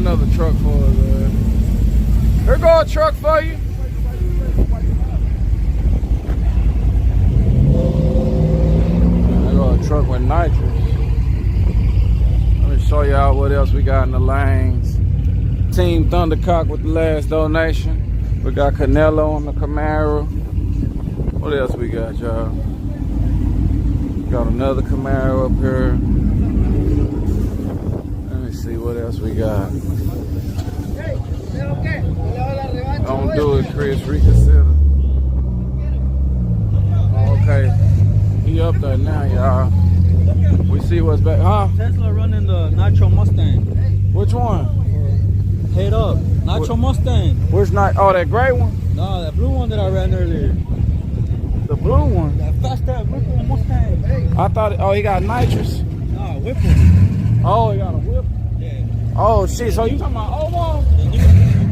another truck for us, man. Here go a truck for you. There go a truck with nitrous. Let me show y'all what else we got in the lanes. Team Thundercock with the last donation. We got Canelo on the Camaro. What else we got, y'all? Got another Camaro up here. Let me see what else we got. Don't do it, Chris. Reconsider. Okay. He up there now, y'all. We see what's back. Huh? Tesla running the Nitro Mustang. Which one? Head up. Nitro Mustang. Which night? Oh, that gray one? No, that blue one that I ran earlier. The blue one? That fast Whipple Mustang. I thought, oh, he got nitrous. No, Whipple. Oh, he got a whip? Yeah. Oh, shit. So you talking about Omar?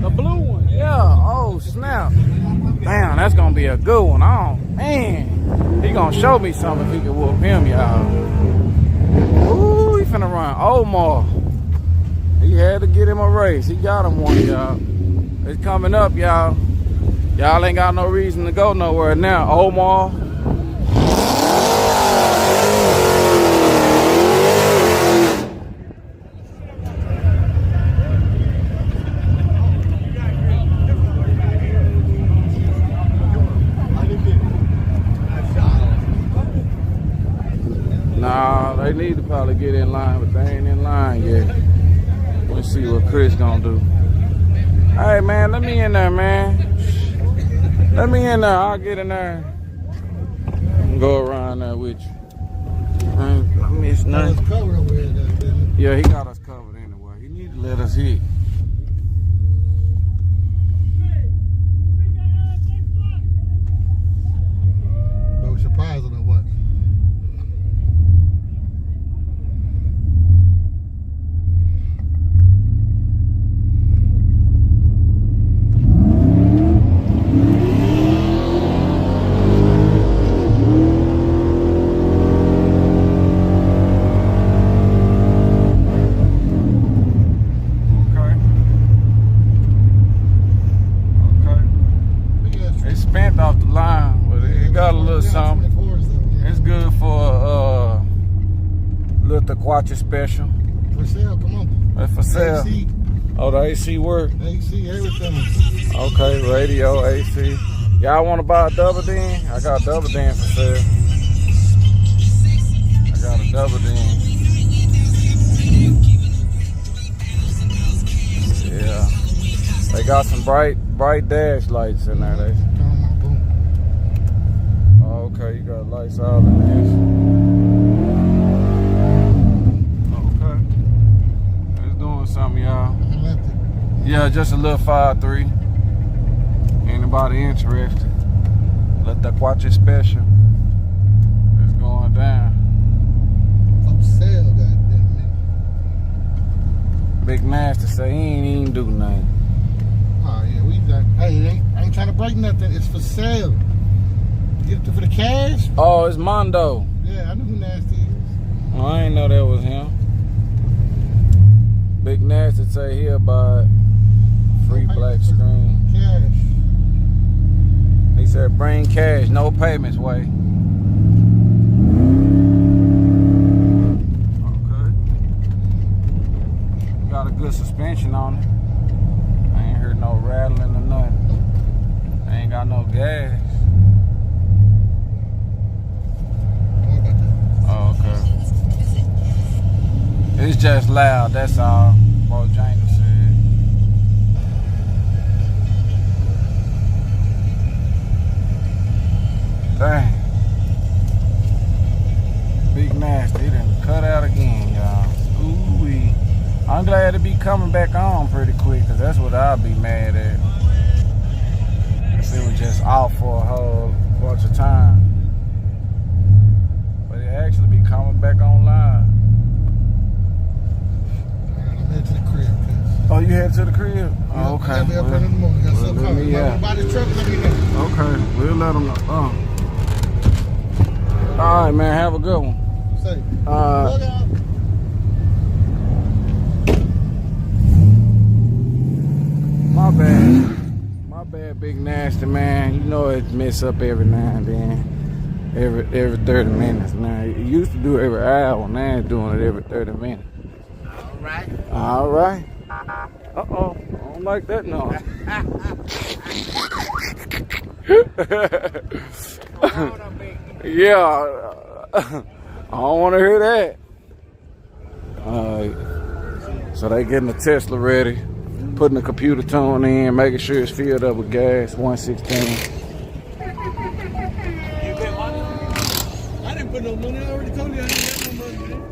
The blue one? Yeah. Oh, snap. Damn, that's going to be a good one. Oh, man. He going to show me something if he can whoop him, y'all. Ooh, he finna run Omar. He had to get him a race. He got him one, y'all. It's coming up, y'all. Y'all ain't got no reason to go nowhere now. Omar. Nah, they need to probably get in line, but they ain't in line yet. Let's see what Chris gonna do. Hey man, let me in there, man. Let me in there. I'll get in there and go around there with you. I miss nothing. Yeah, he got us covered anyway. He need to let us hit. No surprise or what? Watch special. For sale, come on. That's for sale. AC. Oh, the AC work? AC, everything. Okay, radio, AC. Y'all want to buy a double din? I got a double din for sale. I got a double din. Yeah. They got some bright dash lights in there. Oh, okay, you got lights all in this. Something, y'all. Yeah, just a little 5.3. Anybody interested? Let that watch it special. It's going down. For sale, goddamn it. Big Nasty say he ain't even do nothing. Oh yeah, we done. Hey, I ain't trying to break nothing. It's for sale. Get it for the cash. Oh, it's Mondo. Yeah, I know who Nasty is. Oh, I ain't know that was him. Big Nasty say he'll buy free black screen. Cash. He said bring cash, no payments, way. Okay. Got a good suspension on it. I ain't heard no rattling or nothing. I ain't got no gas. Oh, okay. It's just loud, that's all. Bojangles said. Dang. Big Nasty, he done cut out again, y'all. Ooh-wee. I'm glad to be coming back on pretty quick, because that's what I'll be mad at. It was just off for a whole bunch of time. But it actually be coming back online. To the crib. Oh, you head to the crib? Oh, okay. I'll be up in the morning. Got some let me buy this truck, let me know. Okay, we'll let them know. All right, man. Have a good one. Say. Look out. Yeah, big nasty man. You know it mess up every now and then. Every 30 minutes now. You used to do it every hour. Now it's doing it every 30 minutes. All right. Uh-oh. I don't like that noise. Yeah. I don't want to hear that. So they getting the Tesla ready, putting the computer tone in, making sure it's filled up with gas, 116. I didn't put no money. I already told you I didn't get no money, man.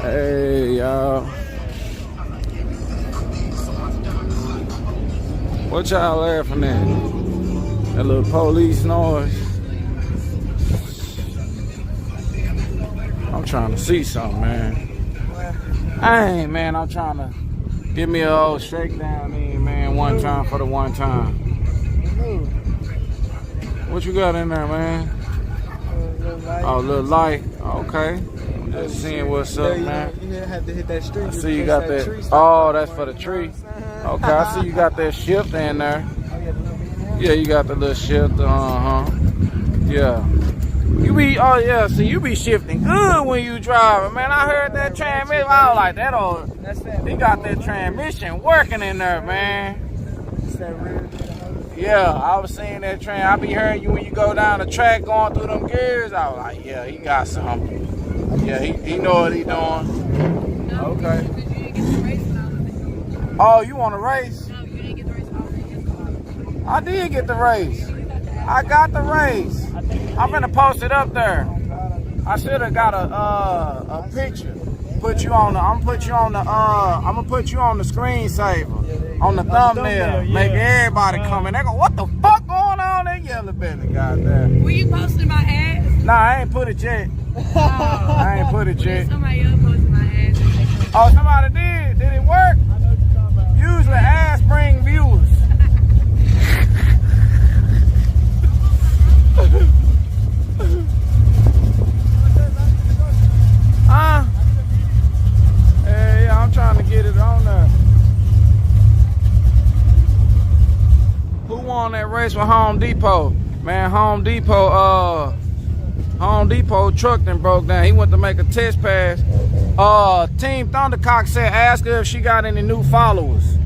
Hey, y'all. What y'all laughing at? That little police noise. I'm trying to see something, man. Hey, man, I'm trying to give me a old shakedown in, man, one time for the one time. What you got in there, man? Oh, a little light. Okay. I'm just seeing what's up, man. You have to hit that street. I see you got that. Oh, that's for the tree. Okay, I see you got that shifter in there. Yeah, you got the little shifter. Yeah. You be, oh yeah, see you be shifting good when you driving, man. I heard that transmission. I was like, that old, he got that transmission working in there, man. Yeah, I was seeing that train. I be hearing you when you go down the track going through them gears. I was like, yeah, he got something. Yeah, he know what he doing. Okay. Oh, you want to race? No, you didn't get the race. I did get the race. I got the race. I'm gonna post it up there. I should have got a picture. Put you on the. I'm gonna put you on the. I'm gonna put you on the screensaver, on the thumbnail. Make everybody come in. They go, what the fuck going on in Yello Belly? Goddamn. Were you posting my ass? Nah, I ain't put it yet. I ain't put it yet. Somebody else posted my ass. Oh, somebody did. Did it work? Usually ass bring viewers. Hey, I'm trying to get it on there. Who won that race with Home Depot? Man, Home Depot truck then broke down. He went to make a test pass. Team Thundercock said ask her if she got any new followers.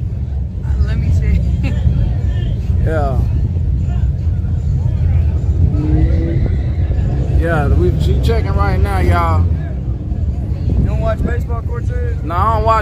Let me check. Yeah. Yeah, she checking right now, y'all. You don't watch baseball, Cortez? No, I don't watch